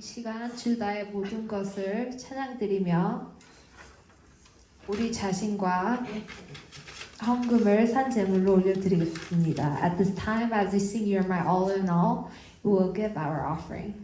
시간 주 나의 모든 것을 찬양드리며 우리 자신과 헌금을 산 제물로 올려드리겠습니다. At this time, as we sing You're My All in All, we will give our offering.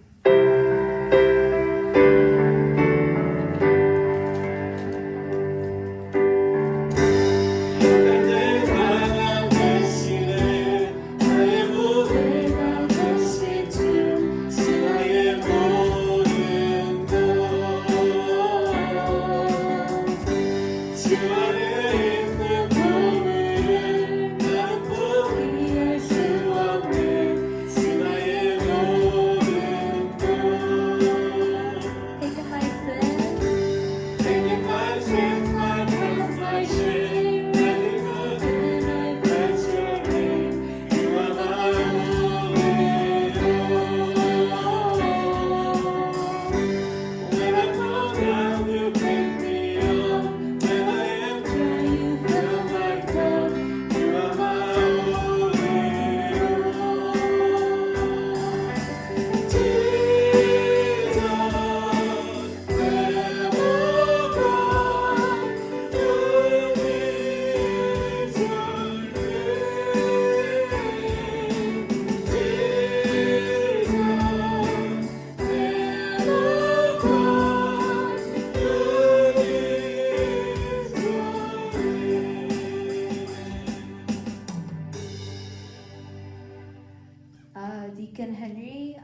Deacon Henry,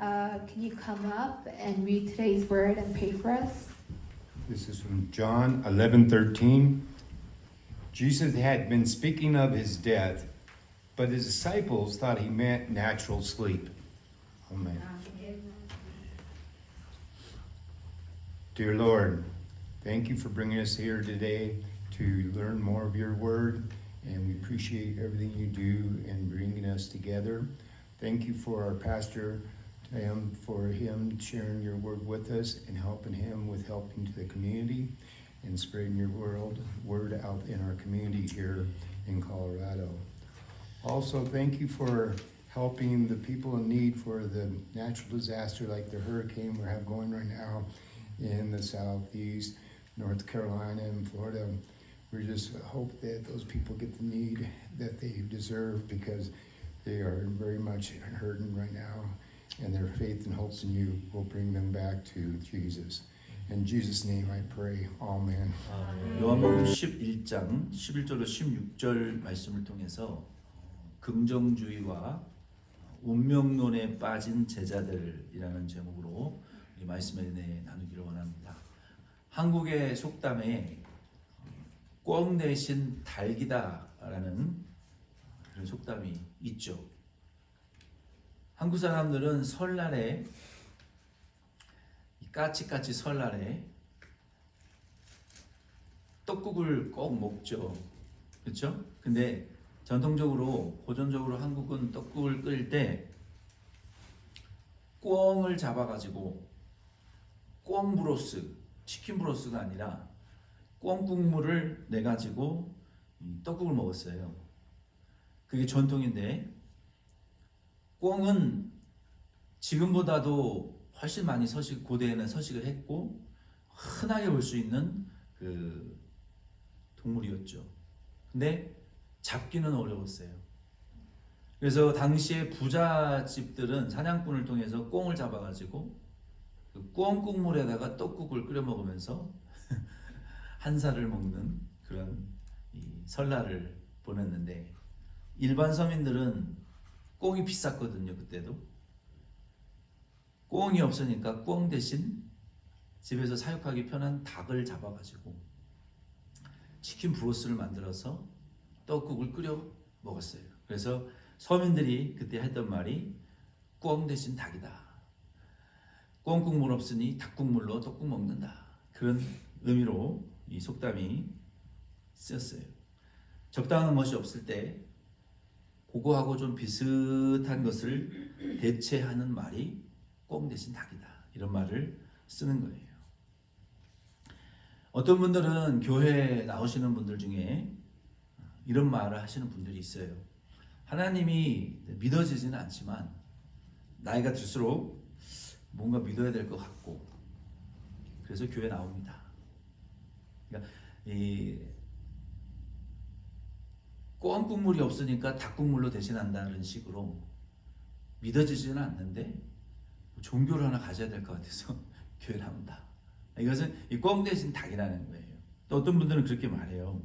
can you come up and read today's word and pray for us? This is from John 11:13. Jesus had been speaking of his death, but his disciples thought he meant natural sleep. Amen. Dear Lord, thank you for bringing us here today to learn more of your word, and we appreciate everything you do in bringing us together. Thank you for our pastor, for him sharing your word with us and helping him with helping to the community and spreading your word out in our community here in Colorado. Also, thank you for helping the people in need for the natural disaster like the hurricane we have going right now in the southeast, North Carolina and Florida. We just hope that those people get the need that they deserve because they are very much hurting right now, and their faith and hopes in you will bring them back to Jesus. In Jesus' name I pray. Amen. 요한복음 11장 11절로 16절 말씀을 통해서 긍정주의와 운명론에 빠진 제자들이라는 제목으로 이 말씀에 대해 나누기를 원합니다. 한국의 속담에 꿩 대신 닭이다라는 그런 속담이 있죠. 한국 사람들은 설날에 까치까치 설날에 떡국을 꼭 먹죠. 그렇죠? 근데 전통적으로 고전적으로 한국은 떡국을 끓일 때 꿩을 잡아가지고 꿩 브로스, 치킨 브로스가 아니라 꿩 국물을 내가지고 떡국을 먹었어요. 그게 전통인데 꿩은 지금보다도 훨씬 많이 고대에는 서식을 했고 흔하게 볼 수 있는 그 동물이었죠. 근데 잡기는 어려웠어요. 그래서 당시에 부잣집들은 사냥꾼을 통해서 꿩을 잡아가지고 그 꿩 국물에다가 떡국을 끓여 먹으면서 한살을 먹는 그런 설날을 보냈는데 일반 서민들은 꿩이 비쌌거든요. 그때도 꿩이 없으니까 꿩 대신 집에서 사육하기 편한 닭을 잡아가지고 치킨 브로스를 만들어서 떡국을 끓여 먹었어요. 그래서 서민들이 그때 했던 말이 꿩 대신 닭이다. 꿩 국물 없으니 닭 국물로 떡국 먹는다. 그런 의미로 이 속담이 쓰였어요. 적당한 것이 없을 때 그거하고 좀 비슷한 것을 대체하는 말이 꿩 대신 닭이다. 이런 말을 쓰는 거예요. 어떤 분들은 교회에 나오시는 분들 중에 이런 말을 하시는 분들이 있어요. 하나님이 믿어지지는 않지만 나이가 들수록 뭔가 믿어야 될 것 같고 그래서 교회 나옵니다. 그러니까 이 껌 국물이 없으니까 닭국물로 대신한다는 식으로 믿어지지는 않는데 종교를 하나 가져야 될 것 같아서 교회 나온다. 이것은 이 껌 대신 닭이라는 거예요. 또 어떤 분들은 그렇게 말해요.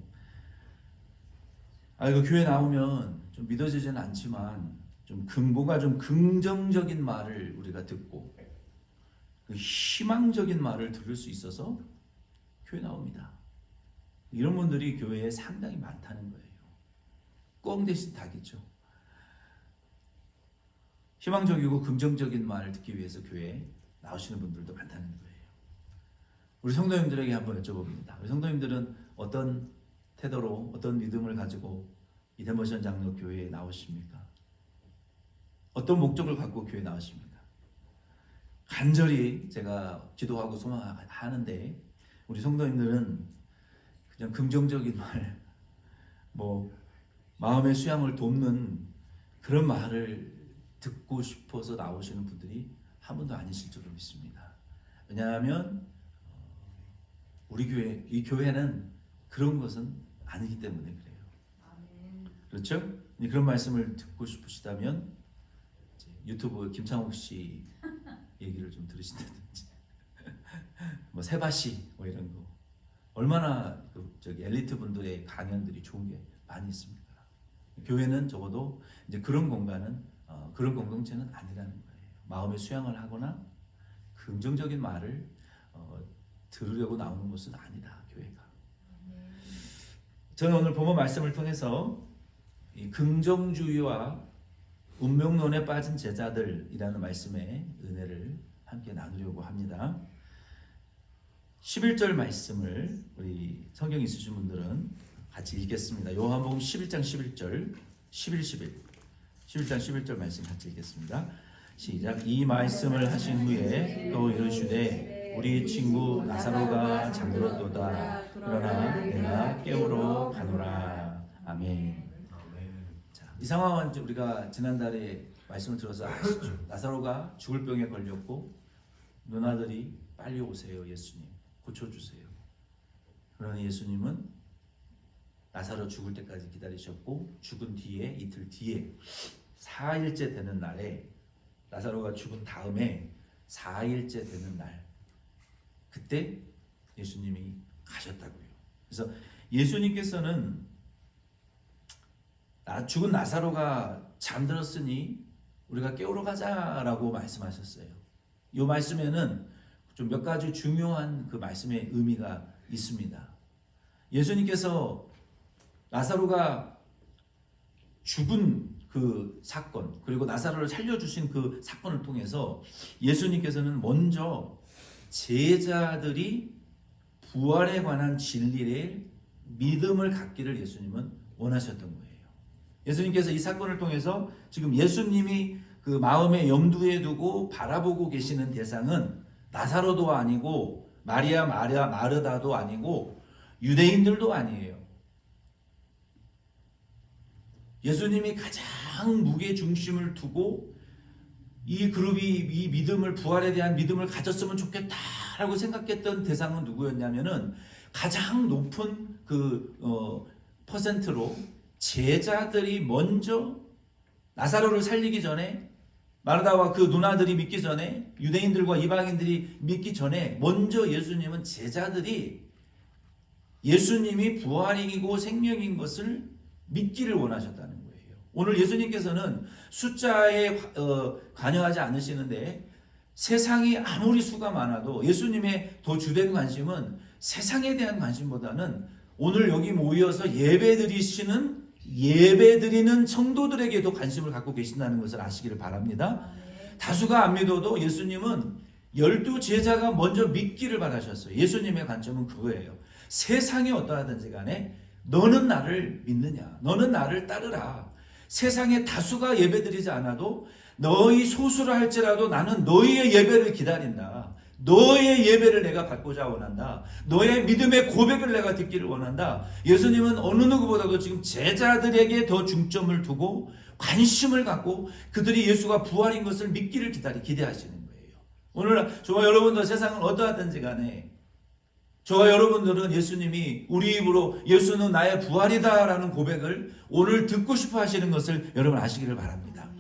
이거 교회 나오면 좀 믿어지지는 않지만 좀 뭔가 좀 긍정적인 말을 우리가 듣고 그 희망적인 말을 들을 수 있어서 교회 나옵니다. 이런 분들이 교회에 상당히 많다는 거예요. 껌 대신 닭이죠. 희망적이고 긍정적인 말을 듣기 위해서 교회에 나오시는 분들도 많다는 거예요. 우리 성도님들에게 한번 여쭤봅니다. 우리 성도님들은 어떤 태도로 어떤 믿음을 가지고 이대모션 장로 교회에 나오십니까? 어떤 목적을 갖고 교회에 나오십니까? 간절히 제가 기도하고 소망하는데 우리 성도님들은 그냥 긍정적인 말, 마음의 수양을 돕는 그런 말을 듣고 싶어서 나오시는 분들이 한 분도 아니실 줄로 믿습니다. 왜냐하면 우리 교회, 이 교회는 그런 것은 아니기 때문에 그래요. 그렇죠? 그런 말씀을 듣고 싶으시다면 유튜브 김창욱 씨 얘기를 좀 들으신다든지 세바시 이런 거 얼마나 엘리트 분들의 강연들이 좋은 게 많이 있습니다. 교회는 적어도 이제 그런 공간은 그런 공동체는 아니라는 거예요. 마음의 수양을 하거나 긍정적인 말을 들으려고 나오는 곳은 아니다. 교회가. 저는 오늘 본문 말씀을 통해서 이 긍정주의와 운명론에 빠진 제자들이라는 말씀의 은혜를 함께 나누려고 합니다. 11절 말씀을 우리 성경 있으신 분들은 같이 읽겠습니다. 요한복음 11장 11절 11장 11절 말씀 같이 읽겠습니다. 시작. 이 말씀을 하신 후에 또 이르시되 우리 친구 나사로가 잠들었도다. 그러나 내가 깨우러 가노라. 아멘. 자, 이 상황은 우리가 지난달에 말씀을 들어서 아시죠? 나사로가 죽을 병에 걸렸고 누나들이 빨리 오세요. 예수님 고쳐주세요. 그러나 예수님은 나사로 죽을 때까지 기다리셨고 죽은 뒤에 이틀 뒤에 4일째 되는 날에 나사로가 죽은 다음에 4일째 되는 날 그때 예수님이 가셨다고요. 그래서 예수님께서는 죽은 나사로가 잠들었으니 우리가 깨우러 가자라고 말씀하셨어요. 이 말씀에는 좀 몇 가지 중요한 그 말씀의 의미가 있습니다. 예수님께서 나사로가 죽은 그 사건 그리고 나사로를 살려주신 그 사건을 통해서 예수님께서는 먼저 제자들이 부활에 관한 진리에 믿음을 갖기를 예수님은 원하셨던 거예요. 예수님께서 이 사건을 통해서 지금 예수님이 그 마음에 염두에 두고 바라보고 계시는 대상은 나사로도 아니고 마르다도 아니고 유대인들도 아니에요. 예수님이 가장 무게 중심을 두고 이 그룹이 이 믿음을 부활에 대한 믿음을 가졌으면 좋겠다라고 생각했던 대상은 누구였냐면은 가장 높은 퍼센트로 제자들이 먼저 나사로를 살리기 전에 마르다와 그 누나들이 믿기 전에 유대인들과 이방인들이 믿기 전에 먼저 예수님은 제자들이 예수님이 부활이고 생명인 것을 믿기를 원하셨다는 거예요. 오늘 예수님께서는 숫자에 관여하지 않으시는데 세상이 아무리 수가 많아도 예수님의 더 주된 관심은 세상에 대한 관심보다는 오늘 여기 모여서 예배드리는 성도들에게 더 관심을 갖고 계신다는 것을 아시기를 바랍니다. 다수가 안 믿어도 예수님은 12제자가 먼저 믿기를 바라셨어요. 예수님의 관점은 그거예요. 세상이 어떠하든지 간에 너는 나를 믿느냐? 너는 나를 따르라. 세상에 다수가 예배드리지 않아도 너희 소수라 할지라도 나는 너희의 예배를 기다린다. 너의 예배를 내가 받고자 원한다. 너의 믿음의 고백을 내가 듣기를 원한다. 예수님은 어느 누구보다도 지금 제자들에게 더 중점을 두고 관심을 갖고 그들이 예수가 부활인 것을 믿기를 기대하시는 거예요. 오늘 저와 여러분도 세상은 어떠하든지 간에 저와 여러분들은 예수님이 우리 입으로 예수는 나의 부활이다라는 고백을 오늘 듣고 싶어 하시는 것을 여러분 아시기를 바랍니다.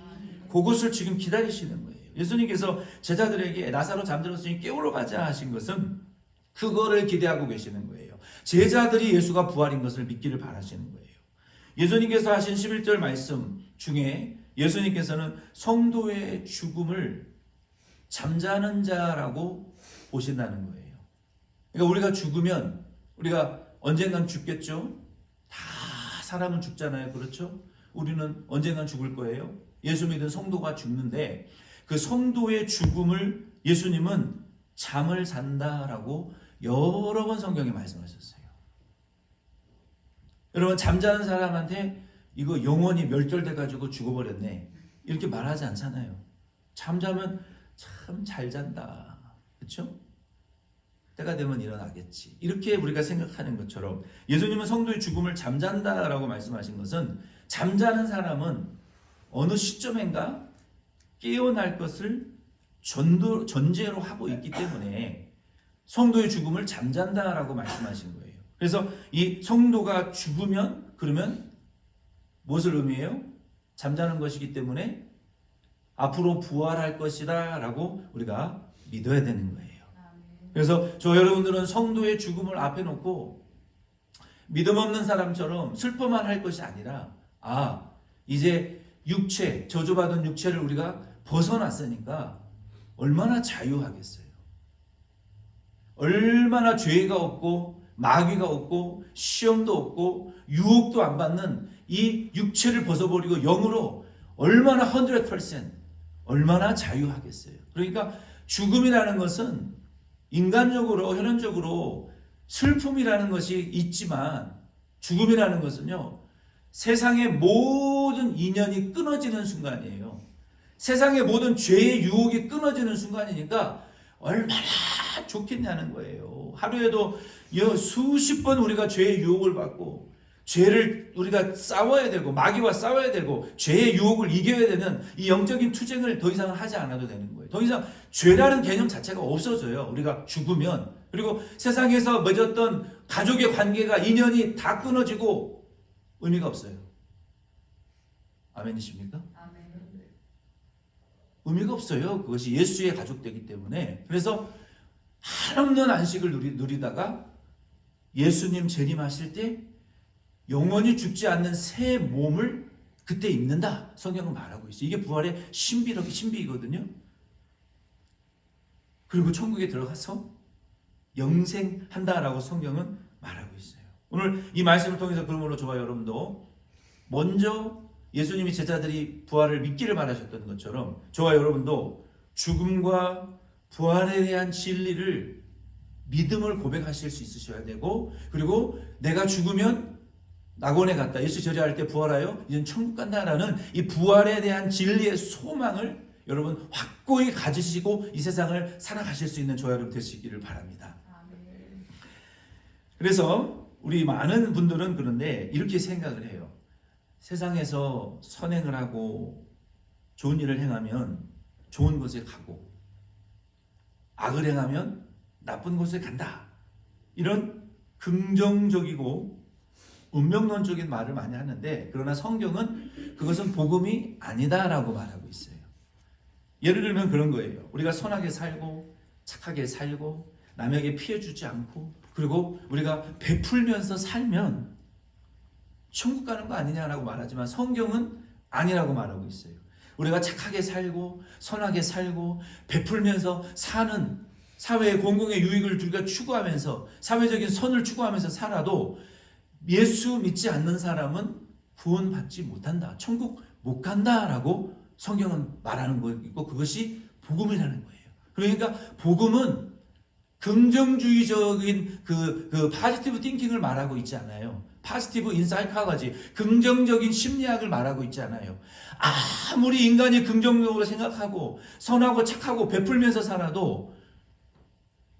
그것을 지금 기다리시는 거예요. 예수님께서 제자들에게 나사로 잠들었으니 깨우러 가자 하신 것은 그거를 기대하고 계시는 거예요. 제자들이 예수가 부활인 것을 믿기를 바라시는 거예요. 예수님께서 하신 11절 말씀 중에 예수님께서는 성도의 죽음을 잠자는 자라고 보신다는 거예요. 그러니까 우리가 죽으면 우리가 언젠간 죽겠죠. 다 사람은 죽잖아요. 그렇죠? 우리는 언젠간 죽을 거예요. 예수 믿은 성도가 죽는데 그 성도의 죽음을 예수님은 잠을 잔다라고 여러 번 성경에 말씀하셨어요. 여러분 잠자는 사람한테 이거 영원히 멸절돼 가지고 죽어버렸네 이렇게 말하지 않잖아요. 잠자면 참 잘 잔다. 그렇죠? 때가 되면 일어나겠지. 이렇게 우리가 생각하는 것처럼 예수님은 성도의 죽음을 잠잔다라고 말씀하신 것은 잠자는 사람은 어느 시점인가 깨어날 것을 전제로 하고 있기 때문에 성도의 죽음을 잠잔다라고 말씀하신 거예요. 그래서 이 성도가 죽으면 그러면 무엇을 의미해요? 잠자는 것이기 때문에 앞으로 부활할 것이다 라고 우리가 믿어야 되는 거예요. 그래서 저 여러분들은 성도의 죽음을 앞에 놓고 믿음 없는 사람처럼 슬퍼만 할 것이 아니라 이제 육체, 저주받은 육체를 우리가 벗어났으니까 얼마나 자유하겠어요. 얼마나 죄가 없고 마귀가 없고 시험도 없고 유혹도 안 받는 이 육체를 벗어버리고 영으로 얼마나 100% 얼마나 자유하겠어요. 그러니까 죽음이라는 것은 인간적으로 현현적으로 슬픔이라는 것이 있지만 죽음이라는 것은요 세상의 모든 인연이 끊어지는 순간이에요. 세상의 모든 죄의 유혹이 끊어지는 순간이니까 얼마나 좋겠냐는 거예요. 하루에도 수십 번 우리가 죄의 유혹을 받고 죄를 우리가 싸워야 되고 마귀와 싸워야 되고 죄의 유혹을 이겨야 되는 이 영적인 투쟁을 더 이상 하지 않아도 되는 거예요. 더 이상 죄라는 개념 자체가 없어져요. 우리가 죽으면. 그리고 세상에서 맺었던 가족의 관계가 인연이 다 끊어지고 의미가 없어요. 아멘이십니까? 아멘. 의미가 없어요. 그것이 예수의 가족되기 때문에. 그래서 한없는 안식을 누리다가 예수님 재림하실 때 영원히 죽지 않는 새 몸을 그때 입는다. 성경은 말하고 있어요. 이게 부활의 신비이거든요. 그리고 천국에 들어가서 영생한다라고 성경은 말하고 있어요. 오늘 이 말씀을 통해서 그러므로 저와 여러분도 먼저 예수님이 제자들이 부활을 믿기를 바라셨던 것처럼 저와 여러분도 죽음과 부활에 대한 진리를 믿음을 고백하실 수 있으셔야 되고 그리고 내가 죽으면 낙원에 갔다. 예수 절이할 때 부활하여 이젠 천국 간다라는 이 부활에 대한 진리의 소망을 여러분 확고히 가지시고 이 세상을 살아가실 수 있는 저와 여러분 되시기를 바랍니다. 아멘. 그래서 우리 많은 분들은 그런데 이렇게 생각을 해요. 세상에서 선행을 하고 좋은 일을 행하면 좋은 곳에 가고 악을 행하면 나쁜 곳에 간다. 이런 긍정적이고 운명론적인 말을 많이 하는데 그러나 성경은 그것은 복음이 아니다라고 말하고 있어요. 예를 들면 그런 거예요. 우리가 선하게 살고 착하게 살고 남에게 피해 주지 않고 그리고 우리가 베풀면서 살면 천국 가는 거 아니냐라고 말하지만 성경은 아니라고 말하고 있어요. 우리가 착하게 살고 선하게 살고 베풀면서 사는 사회의 공공의 유익을 우리가 추구하면서 사회적인 선을 추구하면서 살아도 예수 믿지 않는 사람은 구원받지 못한다. 천국 못 간다라고 성경은 말하는 거고 그것이 복음이라는 거예요. 그러니까 복음은 긍정주의적인 그 파지티브 띵킹을 말하고 있지 않아요. 파지티브 인사이콜로지, 긍정적인 심리학을 말하고 있지 않아요. 아무리 인간이 긍정적으로 생각하고 선하고 착하고 베풀면서 살아도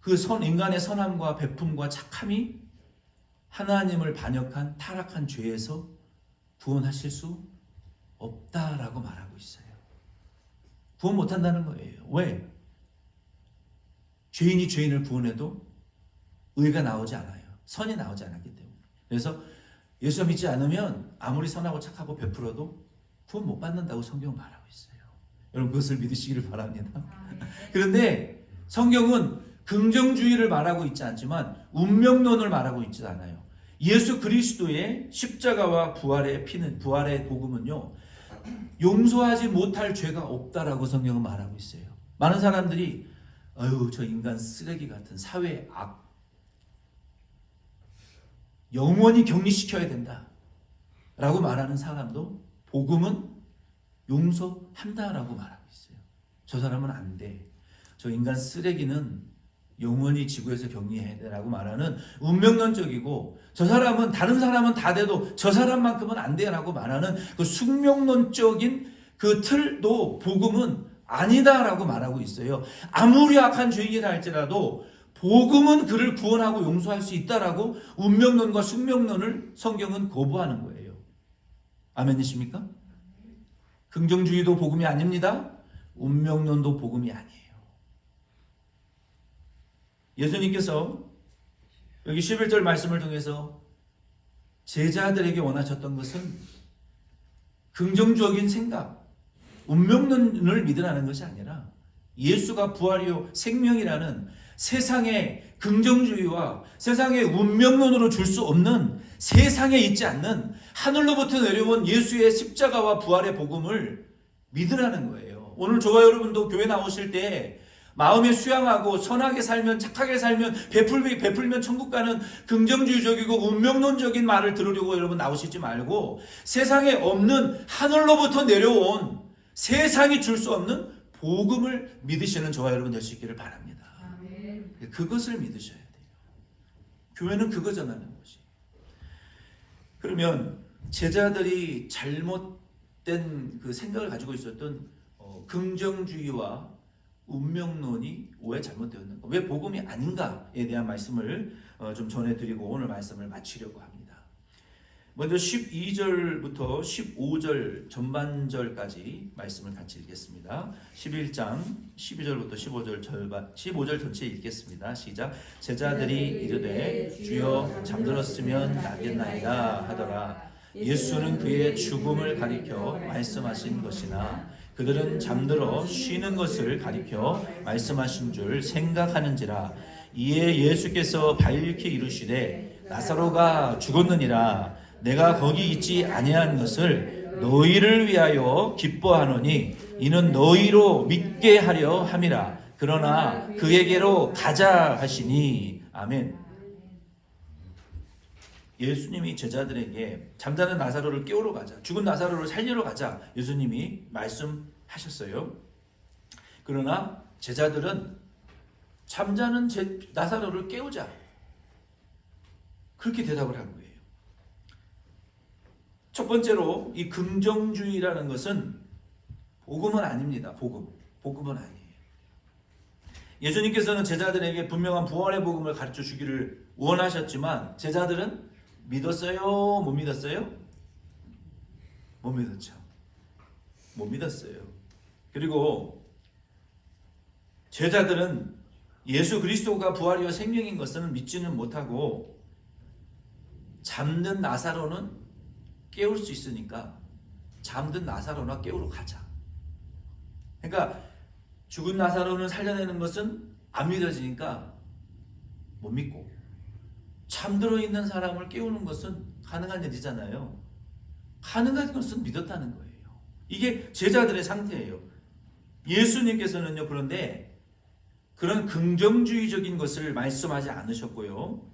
그 인간의 선함과 베품과 착함이 하나님을 반역한 타락한 죄에서 구원하실 수 없다라고 말하고 있어요. 구원 못한다는 거예요. 왜? 죄인이 죄인을 구원해도 의가 나오지 않아요. 선이 나오지 않았기 때문에. 그래서 예수 믿지 않으면 아무리 선하고 착하고 베풀어도 구원 못 받는다고 성경은 말하고 있어요. 여러분 그것을 믿으시기를 바랍니다. 그런데 성경은 긍정주의를 말하고 있지 않지만 운명론을 말하고 있지 않아요. 예수 그리스도의 십자가와 부활의 피는, 부활의 복음은요, 용서하지 못할 죄가 없다라고 성경은 말하고 있어요. 많은 사람들이 아유 저 인간 쓰레기 같은 사회의 악 영원히 격리시켜야 된다 라고 말하는 사람도 복음은 용서한다라고 말하고 있어요. 저 사람은 안 돼. 저 인간 쓰레기는 영원히 지구에서 격리해야 되라고 말하는 운명론적이고, 저 사람은 다른 사람은 다 돼도 저 사람만큼은 안 돼라고 말하는 그 숙명론적인 그 틀도 복음은 아니다라고 말하고 있어요. 아무리 악한 죄인이라 할지라도 복음은 그를 구원하고 용서할 수 있다라고 운명론과 숙명론을 성경은 거부하는 거예요. 아멘이십니까? 긍정주의도 복음이 아닙니다. 운명론도 복음이 아니에요. 예수님께서 여기 11절 말씀을 통해서 제자들에게 원하셨던 것은 긍정적인 생각, 운명론을 믿으라는 것이 아니라 예수가 부활이요 생명이라는 세상의 긍정주의와 세상의 운명론으로 줄 수 없는, 세상에 있지 않는 하늘로부터 내려온 예수의 십자가와 부활의 복음을 믿으라는 거예요. 오늘 저와 여러분도 교회 나오실 때 마음에 수양하고 선하게 살면, 착하게 살면, 베풀면 천국 가는 긍정주의적이고 운명론적인 말을 들으려고 여러분 나오시지 말고, 세상에 없는 하늘로부터 내려온 세상이 줄 수 없는 복음을 믿으시는 저와 여러분 될 수 있기를 바랍니다. 그것을 믿으셔야 돼요. 교회는 그거 전하는 것이. 그러면 제자들이 잘못된 그 생각을 가지고 있었던 긍정주의와 운명론이 왜 잘못되었는가, 왜 복음이 아닌가에 대한 말씀을 좀 전해드리고 오늘 말씀을 마치려고 합니다. 먼저 12절부터 15절 전반절까지 말씀을 같이 읽겠습니다. 11장 12절부터 15절 전체 읽겠습니다. 시작. 제자들이 이르되 주여 잠들었으면 낫겠나이다 하더라. 예수는 그의 죽음을 가리켜 말씀하신 것이나 그들은 잠들어 쉬는 것을 가리켜 말씀하신 줄 생각하는지라. 이에 예수께서 밝히 이르시되 나사로가 죽었느니라. 내가 거기 있지 아니한 것을 너희를 위하여 기뻐하노니 이는 너희로 믿게 하려 함이라. 그러나 그에게로 가자 하시니. 아멘. 예수님이 제자들에게 잠자는 나사로를 깨우러 가자, 죽은 나사로를 살리러 가자, 예수님이 말씀하셨어요. 그러나 제자들은 잠자는 나사로를 깨우자, 그렇게 대답을 한 거예요. 첫 번째로 이 긍정주의라는 것은 복음은 아닙니다. 복음은 아니에요. 예수님께서는 제자들에게 분명한 부활의 복음을 가르쳐 주기를 원하셨지만 제자들은 믿었어요? 못 믿었어요? 못 믿었죠. 못 믿었어요. 그리고 제자들은 예수 그리스도가 부활이요 생명인 것은 믿지는 못하고 잠든 나사로는 깨울 수 있으니까 잠든 나사로나 깨우러 가자. 그러니까 죽은 나사로는 살려내는 것은 안 믿어지니까 못 믿고, 잠들어 있는 사람을 깨우는 것은 가능한 일이잖아요. 가능한 것은 믿었다는 거예요. 이게 제자들의 상태예요. 예수님께서는요, 그런데 그런 긍정주의적인 것을 말씀하지 않으셨고요,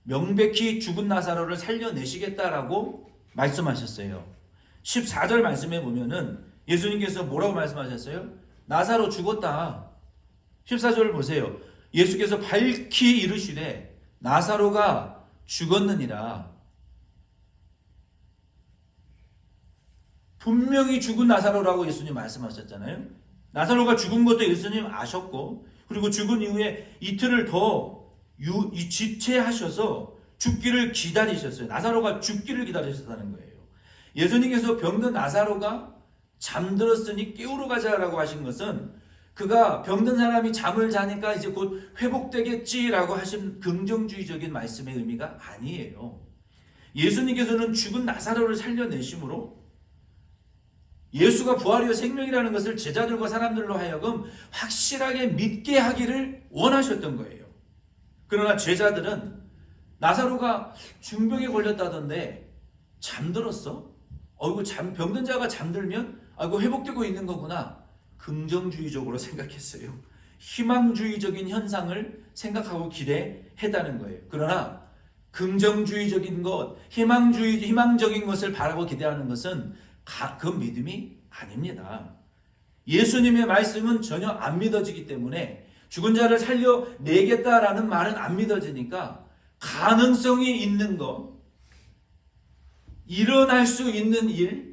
명백히 죽은 나사로를 살려내시겠다라고 말씀하셨어요. 14절 말씀에 보면은 예수님께서 뭐라고 말씀하셨어요? 나사로 죽었다. 14절을 보세요. 예수께서 밝히 이르시되 나사로가 죽었느니라. 분명히 죽은 나사로라고 예수님 말씀하셨잖아요. 나사로가 죽은 것도 예수님 아셨고, 그리고 죽은 이후에 이틀을 더 지체하셔서 죽기를 기다리셨어요. 나사로가 죽기를 기다리셨다는 거예요. 예수님께서 병든 나사로가 잠들었으니 깨우러 가자라고 하신 것은 그가 병든 사람이 잠을 자니까 이제 곧 회복되겠지라고 하신 긍정주의적인 말씀의 의미가 아니에요. 예수님께서는 죽은 나사로를 살려내심으로 예수가 부활이요 생명이라는 것을 제자들과 사람들로 하여금 확실하게 믿게 하기를 원하셨던 거예요. 그러나 제자들은 나사로가 중병에 걸렸다던데 잠들었어? 어이구, 병든 자가 잠들면 아이고 회복되고 있는 거구나. 긍정주의적으로 생각했어요. 희망주의적인 현상을 생각하고 기대했다는 거예요. 그러나 긍정주의적인 것, 희망적인 것을 바라고 기대하는 것은 그 믿음이 아닙니다. 예수님의 말씀은 전혀 안 믿어지기 때문에 죽은 자를 살려내겠다라는 말은 안 믿어지니까 가능성이 있는 것, 일어날 수 있는 일,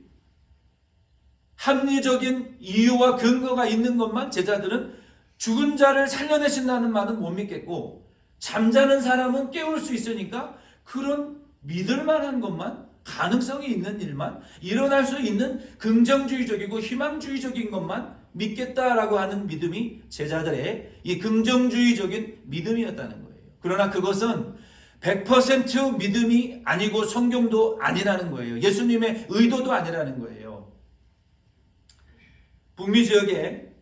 합리적인 이유와 근거가 있는 것만 제자들은 죽은 자를 살려내신다는 말은 못 믿겠고 잠자는 사람은 깨울 수 있으니까 그런 믿을 만한 것만, 가능성이 있는 일만, 일어날 수 있는 긍정주의적이고 희망주의적인 것만 믿겠다라고 하는 믿음이 제자들의 이 긍정주의적인 믿음이었다는 거예요. 그러나 그것은 100% 믿음이 아니고 성경도 아니라는 거예요. 예수님의 의도도 아니라는 거예요. 북미 지역에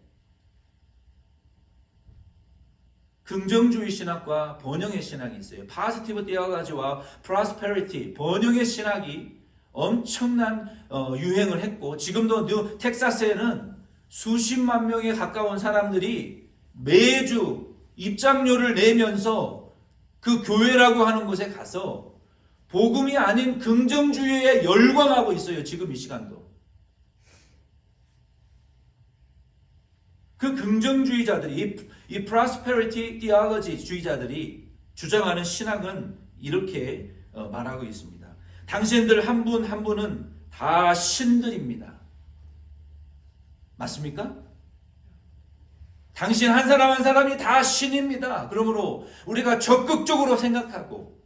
긍정주의 신학과 번영의 신학이 있어요. 파지티브 티올로지와 프로스페리티, 번영의 신학이 엄청난 유행을 했고 지금도 뉴 텍사스에는 수십만 명에 가까운 사람들이 매주 입장료를 내면서 그 교회라고 하는 곳에 가서 복음이 아닌 긍정주의에 열광하고 있어요. 지금 이 시간도. 그 긍정주의자들이, 이 prosperity theology 주의자들이 주장하는 신학은 이렇게 말하고 있습니다. 당신들 한 분 한 분은 다 신들입니다. 맞습니까? 당신 한 사람 한 사람이 다 신입니다. 그러므로 우리가 적극적으로 생각하고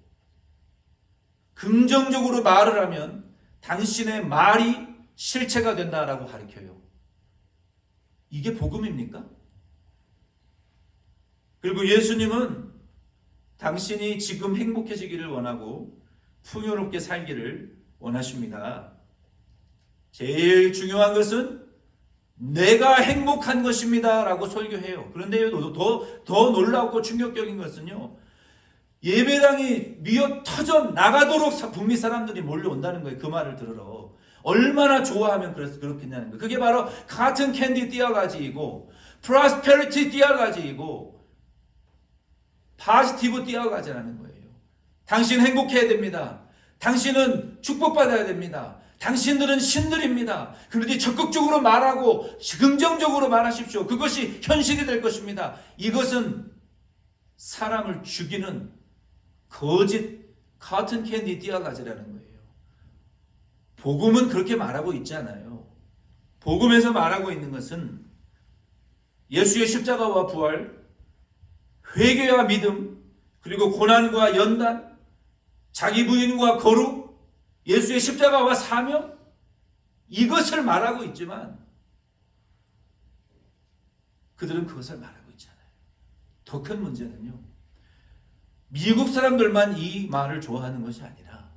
긍정적으로 말을 하면 당신의 말이 실체가 된다라고 가르쳐요. 이게 복음입니까? 그리고 예수님은 당신이 지금 행복해지기를 원하고 풍요롭게 살기를 원하십니다. 제일 중요한 것은 내가 행복한 것입니다 라고 설교해요. 그런데 더 놀랍고 충격적인 것은요, 예배당이 미어 터져 나가도록 북미 사람들이 몰려온다는 거예요. 그 말을 들으러. 얼마나 좋아하면 그렇겠냐는 거예요. 그게 바로 같은 캔디 띠어가지이고 프로스페리티 띠어가지이고 파지티브 띠어가지라는 거예요. 당신 행복해야 됩니다. 당신은 축복받아야 됩니다. 당신들은 신들입니다. 그런데 적극적으로 말하고 긍정적으로 말하십시오. 그것이 현실이 될 것입니다. 이것은 사람을 죽이는 거짓 카튼 캔디 띠어가지라는 거예요. 복음은 그렇게 말하고 있지 않아요. 복음에서 말하고 있는 것은 예수의 십자가와 부활, 회개와 믿음, 그리고 고난과 연단, 자기 부인과 거룩, 예수의 십자가와 사명, 이것을 말하고 있지만 그들은 그것을 말하고 있잖아요. 더 큰 문제는요, 미국 사람들만 이 말을 좋아하는 것이 아니라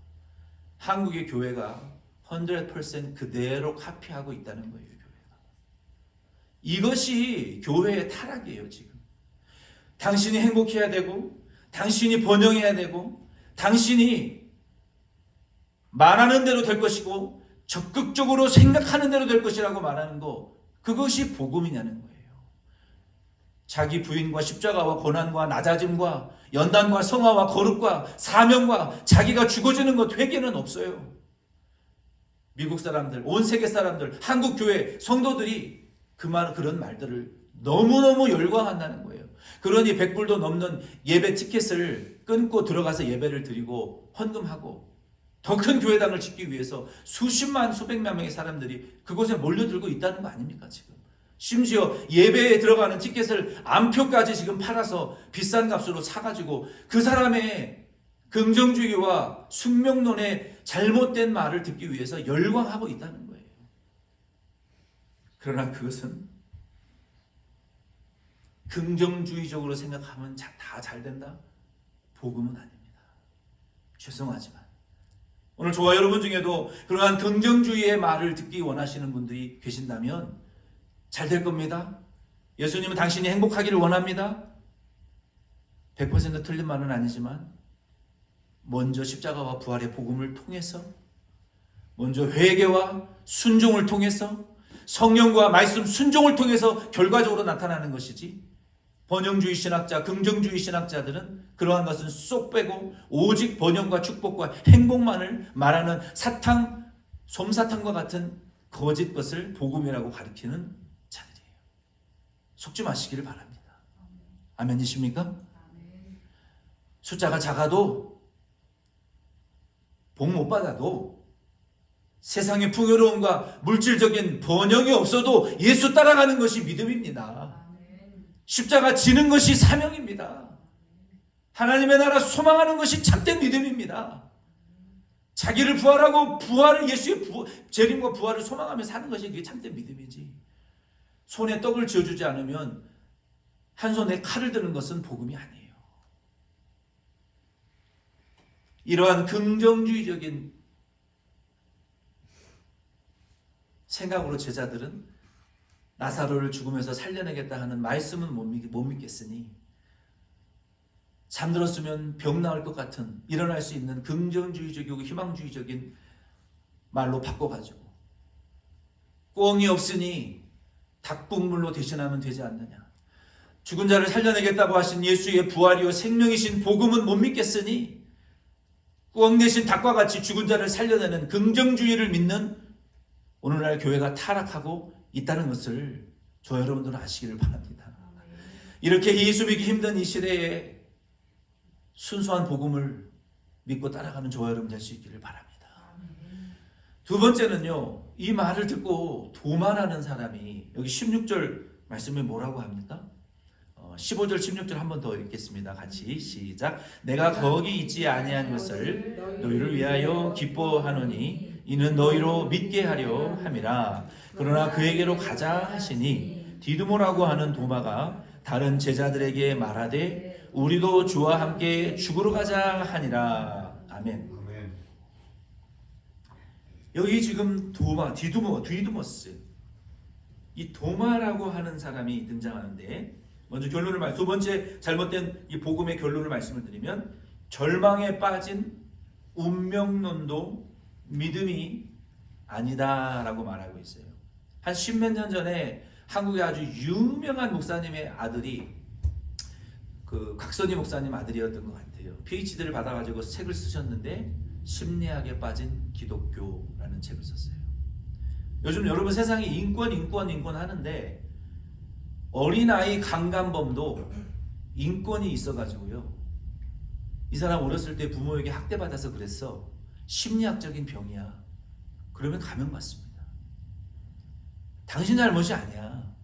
한국의 교회가 100% 그대로 카피하고 있다는 거예요. 교회가. 이것이 교회의 타락이에요. 지금 당신이 행복해야 되고 당신이 번영해야 되고 당신이 말하는 대로 될 것이고 적극적으로 생각하는 대로 될 것이라고 말하는 거, 그것이 복음이냐는 거예요. 자기 부인과 십자가와 고난과 낮아짐과 연단과 성화와 거룩과 사명과 자기가 죽어지는 것, 회개는 없어요. 미국 사람들, 온 세계 사람들, 한국 교회 성도들이 그런 말들을 너무너무 열광한다는 거예요. 그러니 100불도 넘는 예배 티켓을 끊고 들어가서 예배를 드리고 헌금하고 더 큰 교회당을 짓기 위해서 수십만 수백만 명의 사람들이 그곳에 몰려들고 있다는 거 아닙니까 지금? 심지어 예배에 들어가는 티켓을 암표까지 지금 팔아서 비싼 값으로 사가지고 그 사람의 긍정주의와 숙명론의 잘못된 말을 듣기 위해서 열광하고 있다는 거예요. 그러나 그것은 긍정주의적으로 생각하면 다 잘 된다? 복음은 아닙니다. 죄송하지만 오늘 저와 여러분 중에도 그러한 긍정주의의 말을 듣기 원하시는 분들이 계신다면 잘 될 겁니다. 예수님은 당신이 행복하기를 원합니다. 100% 틀린 말은 아니지만 먼저 십자가와 부활의 복음을 통해서, 먼저 회개와 순종을 통해서, 성령과 말씀 순종을 통해서 결과적으로 나타나는 것이지, 번영주의 신학자, 긍정주의 신학자들은 그러한 것은 쏙 빼고 오직 번영과 축복과 행복만을 말하는 솜사탕과 같은 거짓 것을 복음이라고 가리키는 자들이에요. 속지 마시기를 바랍니다. 아멘이십니까? 숫자가 작아도 복 못 받아도 세상의 풍요로움과 물질적인 번영이 없어도 예수 따라가는 것이 믿음입니다. 십자가 지는 것이 사명입니다. 하나님의 나라 소망하는 것이 참된 믿음입니다. 자기를 부활하고 예수의 재림과 부활을 소망하며 사는 것이 그게 참된 믿음이지. 손에 떡을 쥐어주지 않으면 한 손에 칼을 드는 것은 복음이 아니에요. 이러한 긍정주의적인 생각으로 제자들은 나사로를 죽음에서 살려내겠다 하는 말씀은 못 믿겠으니 잠들었으면 병 나을 것 같은 일어날 수 있는 긍정주의적이고 희망주의적인 말로 바꿔가지고 꿩이 없으니 닭국물로 대신하면 되지 않느냐. 죽은 자를 살려내겠다고 하신 예수의 부활이요 생명이신 복음은 못 믿겠으니 꿩 대신 닭과 같이 죽은 자를 살려내는 긍정주의를 믿는 오늘날 교회가 타락하고 있다는 것을 저 여러분들은 아시기를 바랍니다. 이렇게 예수 믿기 힘든 이 시대에 순수한 복음을 믿고 따라가는 저와 여러분 될 수 있기를 바랍니다. 두 번째는요, 이 말을 듣고 도만하는 사람이, 여기 16절 말씀에 뭐라고 합니까? 15절 16절 한 번 더 읽겠습니다. 같이 시작. 내가 거기 있지 아니한 것을 너희를 위하여 기뻐하노니 이는 너희로 믿게 하려 함이라. 그러나 그에게로 가자 하시니 디두모라고 하는 도마가 다른 제자들에게 말하되 우리도 주와 함께 죽으러 가자 하니라. 아멘. 여기 지금 디두모스, 이 도마라고 하는 사람이 등장하는데, 먼저 두 번째 잘못된 이 복음의 결론을 말씀을 드리면, 절망에 빠진 운명론도 믿음이 아니다라고 말하고 있어요. 한 10몇 년 전에 한국의 아주 유명한 목사님의 아들이 그 각선희 목사님 아들이었던 것 같아요. PhD를 받아가지고 책을 쓰셨는데 심리학에 빠진 기독교라는 책을 썼어요. 요즘 여러분 세상이 인권 하는데 어린아이 강간범도 인권이 있어가지고요. 이 사람 어렸을 때 부모에게 학대받아서 그랬어. 심리학적인 병이야. 그러면 감형받습니다. 당신 잘못이 아니야.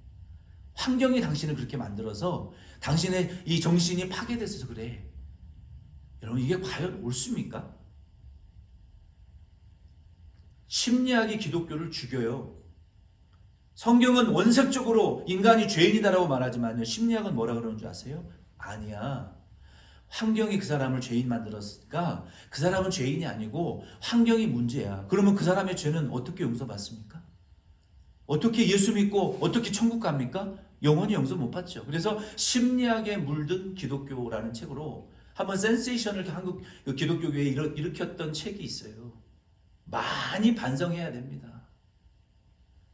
환경이 당신을 그렇게 만들어서 당신의 이 정신이 파괴돼서 그래. 여러분 이게 과연 옳습니까? 심리학이 기독교를 죽여요. 성경은 원색적으로 인간이 죄인이다라고 말하지만 심리학은 뭐라 그러는 줄 아세요? 아니야. 환경이 그 사람을 죄인 만들었으니까 그 사람은 죄인이 아니고 환경이 문제야. 그러면 그 사람의 죄는 어떻게 용서받습니까? 어떻게 예수 믿고 어떻게 천국 갑니까? 영원히 용서 못 받죠. 그래서 심리학에 물든 기독교라는 책으로 한번 센세이션을 한국 기독교계에 일으켰던 책이 있어요. 많이 반성해야 됩니다.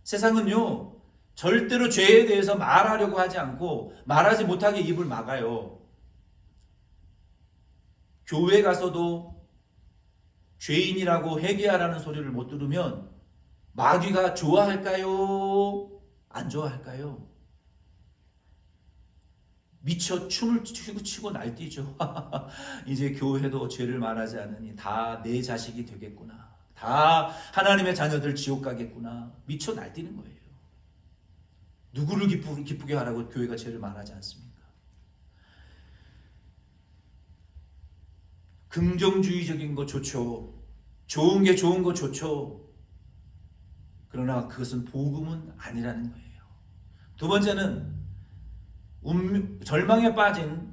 세상은요, 절대로 죄에 대해서 말하려고 하지 않고 말하지 못하게 입을 막아요. 교회 가서도 죄인이라고 회개하라는 소리를 못 들으면 마귀가 좋아할까요? 안 좋아할까요? 미쳐 춤을 추고 날뛰죠. 이제 교회도 죄를 말하지 않으니 다 내 자식이 되겠구나. 다 하나님의 자녀들 지옥 가겠구나. 미쳐 날뛰는 거예요. 누구를 기쁘게 하라고 교회가 죄를 말하지 않습니까? 긍정주의적인 거 좋죠. 좋은 게 좋은 거 좋죠. 그러나 그것은 복음은 아니라는 거예요. 두 번째는 절망에 빠진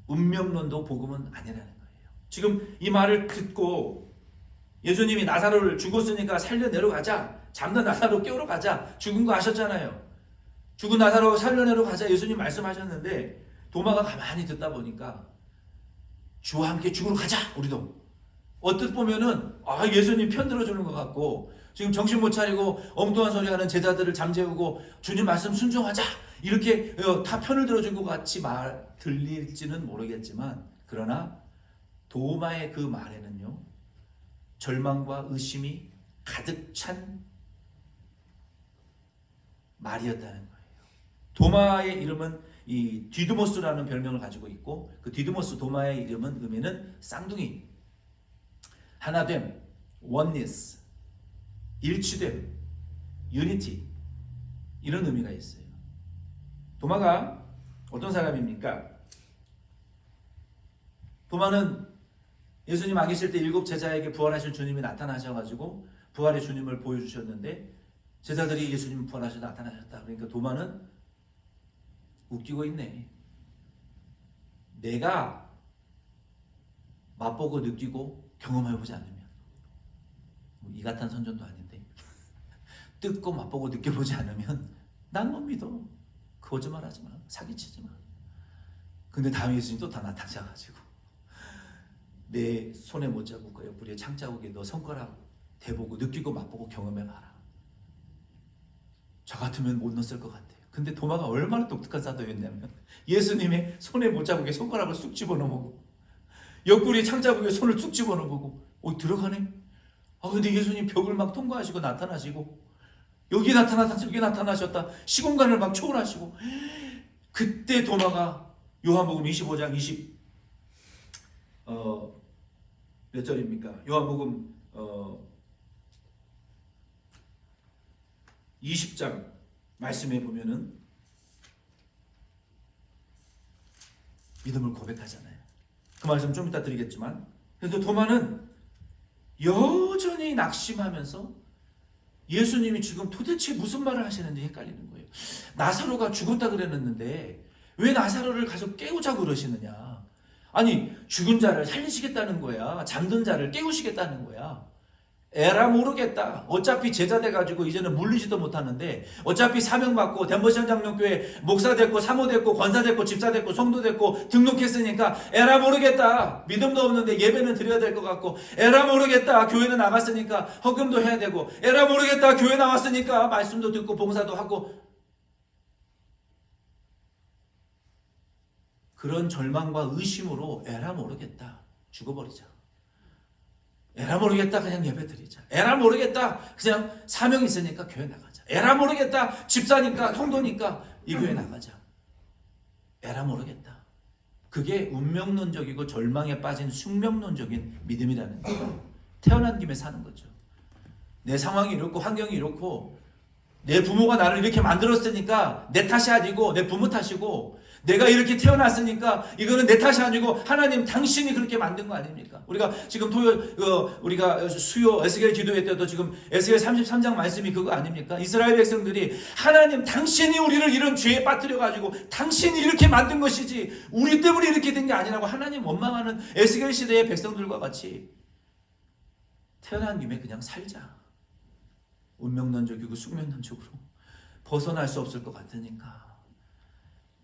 운명론도 복음은 아니라는 거예요. 지금 이 말을 듣고 예수님이 나사로를 죽었으니까 살려내러 가자. 잠든 나사로 깨우러 가자. 죽은 거 아셨잖아요. 죽은 나사로 살려내러 가자. 예수님 말씀하셨는데 도마가 가만히 듣다 보니까 주와 함께 죽으러 가자. 우리도. 어떻게 보면은 예수님 편 들어주는 것 같고 지금 정신 못 차리고 엉뚱한 소리 하는 제자들을 잠재우고 주님 말씀 순종하자. 이렇게 다 편을 들어준 것 같이 들릴지는 모르겠지만 그러나 도마의 그 말에는요 절망과 의심이 가득 찬 말이었다는 거예요. 도마의 이름은 이 디드모스라는 별명을 가지고 있고 그 디드모스 도마의 이름은 의미는 쌍둥이, 하나됨, oneness, 일치됨, unity 이런 의미가 있어요. 도마가 어떤 사람입니까? 도마는 예수님 안 계실 때 7 제자에게 부활하신 주님이 나타나셔가지고 부활의 주님을 보여주셨는데 제자들이 예수님 부활하셔 나타나셨다. 그러니까 도마는 웃기고 있네. 내가 맛보고 느끼고 경험해보지 않으면 이 같은 선전도 아닌데 뜯고 맛보고 느껴보지 않으면 난 못 믿어. 거짓말하지 마. 사기치지 마. 근데 다음에 예수님 또 다 나타나셔가지고 내 손에 못자국과 옆구리에 창자국에 너 손가락 대보고 느끼고 맛보고 경험해봐라. 저 같으면 못 넣었을 것 같아요. 근데 도마가 얼마나 독특한 사도였냐면 예수님의 손에 못자국에 손가락을 쑥 집어넣어보고 옆구리에 창자국에 손을 쑥 집어넣어보고 들어가네. 근데 예수님 벽을 막 통과하시고 나타나시고 여기 나타났다 저기 나타나셨다 시공간을 막 초월하시고 그때 도마가 요한복음 25장 몇 절입니까? 요한복음 20장 말씀에 보면은 믿음을 고백하잖아요. 그 말씀 좀 이따 드리겠지만 그래서 도마는 여전히 낙심하면서 예수님이 지금 도대체 무슨 말을 하시는지 헷갈리는 거예요. 나사로가 죽었다 그랬는데 왜 나사로를 가서 깨우자고 그러시느냐. 아니 죽은 자를 살리시겠다는 거야. 잠든 자를 깨우시겠다는 거야. 에라 모르겠다. 어차피 제자 돼가지고 이제는 물리지도 못하는데 어차피 사명받고 덴버시안 장로교회 목사 됐고 사모 됐고 권사 됐고 집사 됐고 성도 됐고 등록했으니까 에라 모르겠다. 믿음도 없는데 예배는 드려야 될 것 같고 에라 모르겠다. 교회는 나갔으니까 헌금도 해야 되고 에라 모르겠다. 교회 나왔으니까 말씀도 듣고 봉사도 하고 그런 절망과 의심으로 에라 모르겠다. 죽어버리자. 에라 모르겠다. 그냥 예배 드리자. 에라 모르겠다. 그냥 사명 있으니까 교회 나가자. 에라 모르겠다. 집사니까 형도니까 이 교회 나가자. 에라 모르겠다. 그게 운명론적이고 절망에 빠진 숙명론적인 믿음이라는 거예요. 태어난 김에 사는 거죠. 내 상황이 이렇고 환경이 이렇고 내 부모가 나를 이렇게 만들었으니까 내 탓이 아니고 내 부모 탓이고 내가 이렇게 태어났으니까 이거는 내 탓이 아니고 하나님 당신이 그렇게 만든 거 아닙니까? 우리가 지금 우리가 수요 에스겔 기도회 때도 지금 에스겔 33장 말씀이 그거 아닙니까? 이스라엘 백성들이 하나님 당신이 우리를 이런 죄에 빠뜨려 가지고 당신이 이렇게 만든 것이지 우리 때문에 이렇게 된 게 아니라고 하나님 원망하는 에스겔 시대의 백성들과 같이 태어난 김에 그냥 살자. 운명론적이고 숙명론적으로 벗어날 수 없을 것 같으니까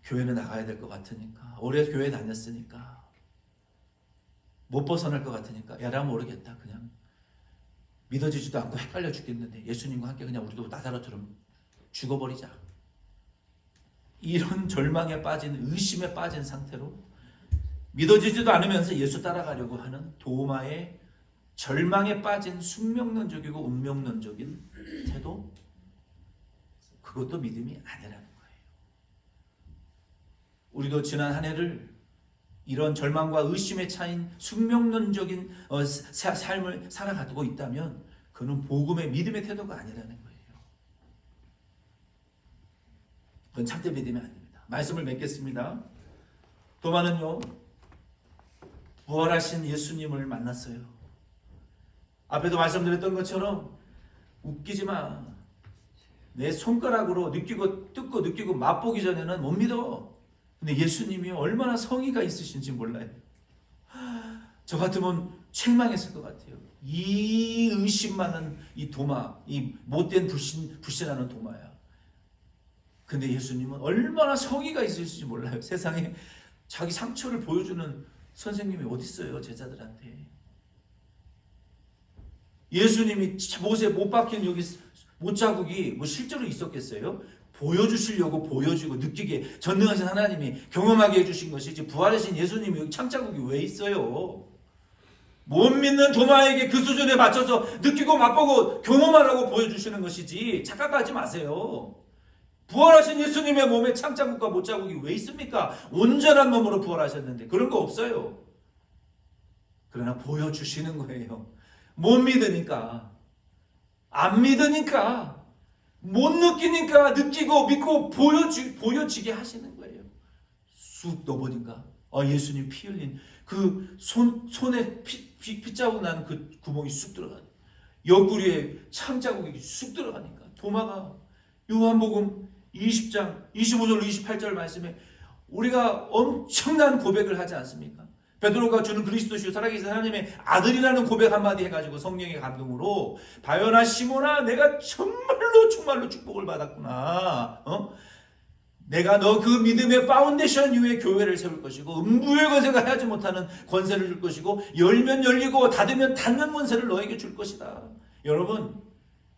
교회는 나가야 될 것 같으니까 오래 교회 다녔으니까 못 벗어날 것 같으니까 에라 모르겠다. 그냥 믿어지지도 않고 헷갈려 죽겠는데 예수님과 함께 그냥 우리도 나사로처럼 죽어버리자. 이런 절망에 빠진 의심에 빠진 상태로 믿어지지도 않으면서 예수 따라가려고 하는 도마의 절망에 빠진 숙명론적이고 운명론적인 태도, 그것도 믿음이 아니라는 거예요. 우리도 지난 한 해를 이런 절망과 의심에 차인 숙명론적인 삶을 살아가고 있다면 그는 복음의 믿음의 태도가 아니라는 거예요. 그건 참된 믿음이 아닙니다. 말씀을 맺겠습니다. 도마는요, 부활하신 예수님을 만났어요. 앞에도 말씀드렸던 것처럼 웃기지 마. 내 손가락으로 느끼고 뜯고 느끼고 맛보기 전에는 못 믿어. 근데 예수님이 얼마나 성의가 있으신지 몰라요. 저 같으면 책망했을 것 같아요. 이 의심 많은 이 도마, 이 못된 불신하는 도마야. 근데 예수님은 얼마나 성의가 있으실지 몰라요. 세상에 자기 상처를 보여주는 선생님이 어디 있어요, 제자들한테. 예수님이 못에 못 박힌 여기 못자국이 뭐 실제로 있었겠어요? 보여주시려고 보여주고 느끼게 전능하신 하나님이 경험하게 해주신 것이지, 부활하신 예수님이 여기 창자국이 왜 있어요? 못 믿는 도마에게 그 수준에 맞춰서 느끼고 맛보고 경험하라고 보여주시는 것이지, 착각하지 마세요. 부활하신 예수님의 몸에 창자국과 못자국이 왜 있습니까? 온전한 몸으로 부활하셨는데 그런 거 없어요. 그러나 보여주시는 거예요. 못 믿으니까, 안 믿으니까, 못 느끼니까 느끼고 믿고 보여지게 하시는 거예요. 쑥 넣어보니까 예수님 피 흘린 그 손에 핏자국 난 그 구멍이 쑥 들어가요. 옆구리에 창자국이 쑥 들어가니까 도마가 요한복음 20장 25절 28절 말씀에 우리가 엄청난 고백을 하지 않습니까? 베드로가 주는 그리스도시요 살아계신 하나님의 아들이라는 고백 한마디 해가지고 성령의 감동으로 바요나 시몬아, 내가 정말로 축복을 받았구나. 내가 너 그 믿음의 파운데이션 위에 교회를 세울 것이고 음부의 권세가 하지 못하는 권세를 줄 것이고 열면 열리고 닫으면 닫는 권세를 너에게 줄 것이다. 여러분,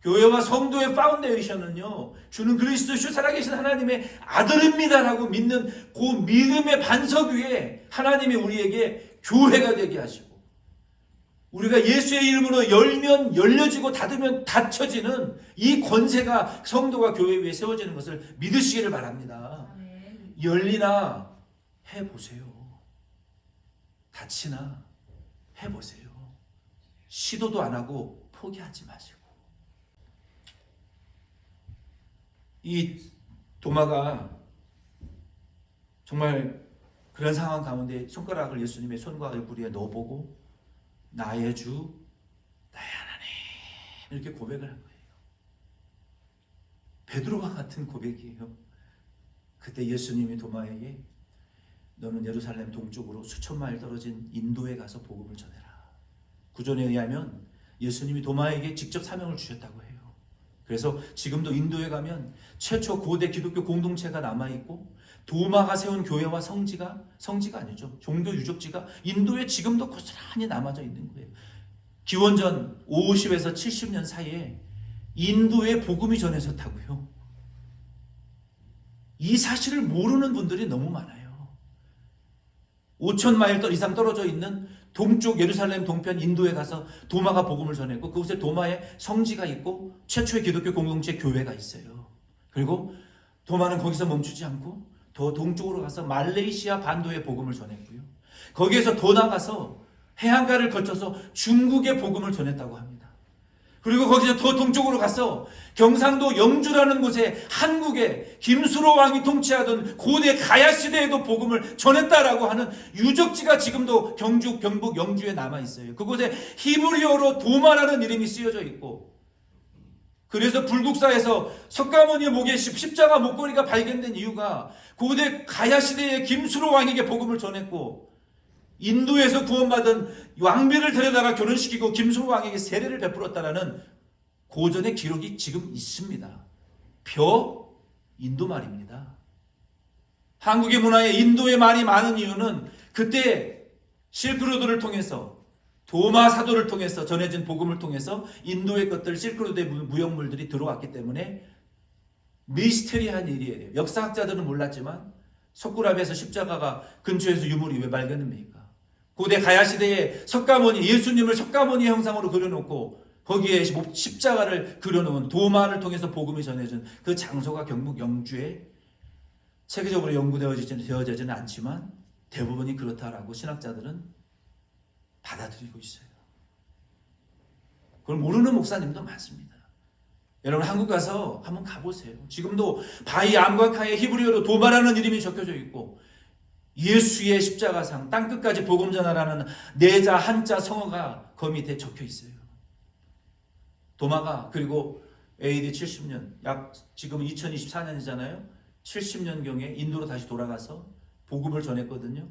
교회와 성도의 파운데이션은요, 주는 그리스도시요 살아계신 하나님의 아들입니다라고 믿는 그 믿음의 반석 위에 하나님이 우리에게 교회가 되게 하시고, 우리가 예수의 이름으로 열면 열려지고 닫으면 닫혀지는 이 권세가 성도가 교회 위에 세워지는 것을 믿으시기를 바랍니다. 열리나 해보세요. 닫히나 해보세요. 시도도 안 하고 포기하지 마시고. 이 도마가 정말 그런 상황 가운데 손가락을 예수님의 손과 옆구리에 넣어보고 나의 주, 나의 하나님 이렇게 고백을 한 거예요. 베드로와 같은 고백이에요. 그때 예수님이 도마에게 너는 예루살렘 동쪽으로 수천 마일 떨어진 인도에 가서 복음을 전해라. 구전에 의하면 예수님이 도마에게 직접 사명을 주셨다고 해요. 그래서 지금도 인도에 가면 최초 고대 기독교 공동체가 남아있고 도마가 세운 교회와 성지가 아니죠. 종교 유적지가 인도에 지금도 고스란히 남아져 있는 거예요. 기원전 50에서 70년 사이에 인도에 복음이 전해졌다고요. 이 사실을 모르는 분들이 너무 많아요. 5,000마일 이상 떨어져 있는 동쪽 예루살렘 동편 인도에 가서 도마가 복음을 전했고 그곳에 도마에 성지가 있고 최초의 기독교 공동체 교회가 있어요. 그리고 도마는 거기서 멈추지 않고 더 동쪽으로 가서 말레이시아 반도에 복음을 전했고요. 거기에서 더 나가서 해안가를 거쳐서 중국에 복음을 전했다고 합니다. 그리고 거기서 더 동쪽으로 가서 경상도 영주라는 곳에 한국에 김수로 왕이 통치하던 고대 가야 시대에도 복음을 전했다라고 하는 유적지가 지금도 경주, 경북, 영주에 남아 있어요. 그곳에 히브리어로 도마라는 이름이 쓰여져 있고, 그래서 불국사에서 석가모니 목에 십자가 목걸이가 발견된 이유가 고대 가야 시대의 김수로 왕에게 복음을 전했고 인도에서 구원받은 왕비를 데려다가 결혼시키고 김수로 왕에게 세례를 베풀었다라는 고전의 기록이 지금 있습니다. 인도 말입니다. 한국의 문화에 인도의 말이 많은 이유는 그때 실크로드를 통해서 도마 사도를 통해서 전해진 복음을 통해서 인도의 것들 실크로드의 무역물들이 들어왔기 때문에 미스테리한 일이에요. 역사학자들은 몰랐지만 석굴암에서 십자가가 근처에서 유물이 왜 발견됩니까? 고대 가야 시대에 석가모니, 예수님을 석가모니 형상으로 그려놓고 거기에 십자가를 그려놓은 도마를 통해서 복음이 전해진 그 장소가 경북 영주에 세계적으로 연구되어지지는 않지만 대부분이 그렇다라고 신학자들은 받아들이고 있어요. 그걸 모르는 목사님도 많습니다. 여러분 한국 가서 한번 가보세요. 지금도 바위 암과카에 히브리어로 도마라는 이름이 적혀져 있고 예수의 십자가상 땅끝까지 복음 전하라는 네자 한자 성어가 그 밑에 적혀 있어요. 도마가 그리고 AD 70년, 약 지금 2024년이잖아요. 70년경에 인도로 다시 돌아가서 복음을 전했거든요.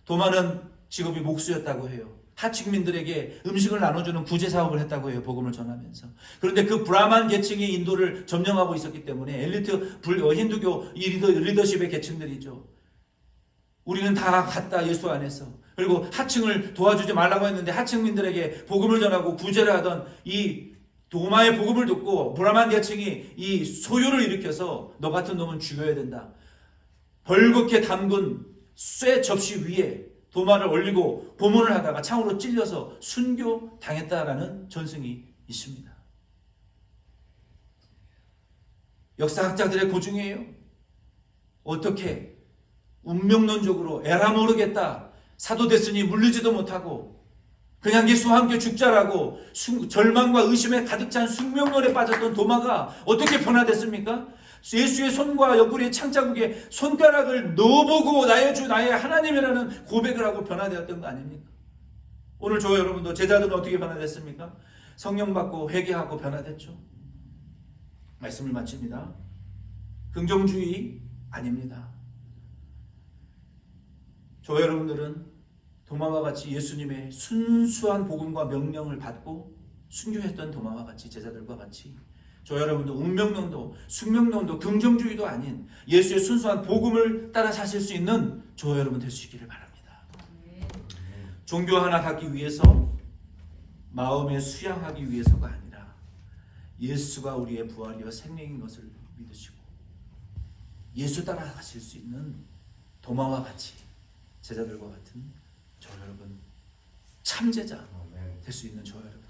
도마는 직업이 목수였다고 해요. 하층민들에게 음식을 나눠주는 구제 사업을 했다고 해요. 복음을 전하면서. 그런데 그 브라만 계층이 인도를 점령하고 있었기 때문에 엘리트 힌두교 리더십의 계층들이죠. 우리는 다 같다 예수 안에서. 그리고 하층을 도와주지 말라고 했는데 하층민들에게 복음을 전하고 구제를 하던 이 도마의 복음을 듣고 브라만 계층이 이 소요를 일으켜서 너 같은 놈은 죽여야 된다. 벌겋게 담근 쇠 접시 위에 도마를 올리고 고문을 하다가 창으로 찔려서 순교 당했다라는 전승이 있습니다. 역사학자들의 고증이에요. 어떻게 운명론적으로 에라 모르겠다. 사도 됐으니 물리지도 못하고 그냥 예수와 함께 죽자라고 절망과 의심에 가득 찬 숙명론에 빠졌던 도마가 어떻게 변화됐습니까? 예수의 손과 옆구리의 창자국에 손가락을 넣어보고 나의 주 나의 하나님이라는 고백을 하고 변화되었던 거 아닙니까? 오늘 저 여러분도 제자들은 어떻게 변화됐습니까? 성령 받고 회개하고 변화됐죠. 말씀을 마칩니다. 긍정주의 아닙니다. 저 여러분들은 도마와 같이 예수님의 순수한 복음과 명령을 받고 순교했던 도마와 같이 제자들과 같이 저 여러분도 운명론도 숙명론도 긍정주의도 아닌 예수의 순수한 복음을 따라 사실 수 있는 저 여러분 될 수 있기를 바랍니다. 종교 하나 갖기 위해서 마음에 수양하기 위해서가 아니라 예수가 우리의 부활이요 생명인 것을 믿으시고 예수 따라 가실 수 있는 도마와 같이 제자들과 같은 저 여러분 참제자 될 수 있는 저 여러분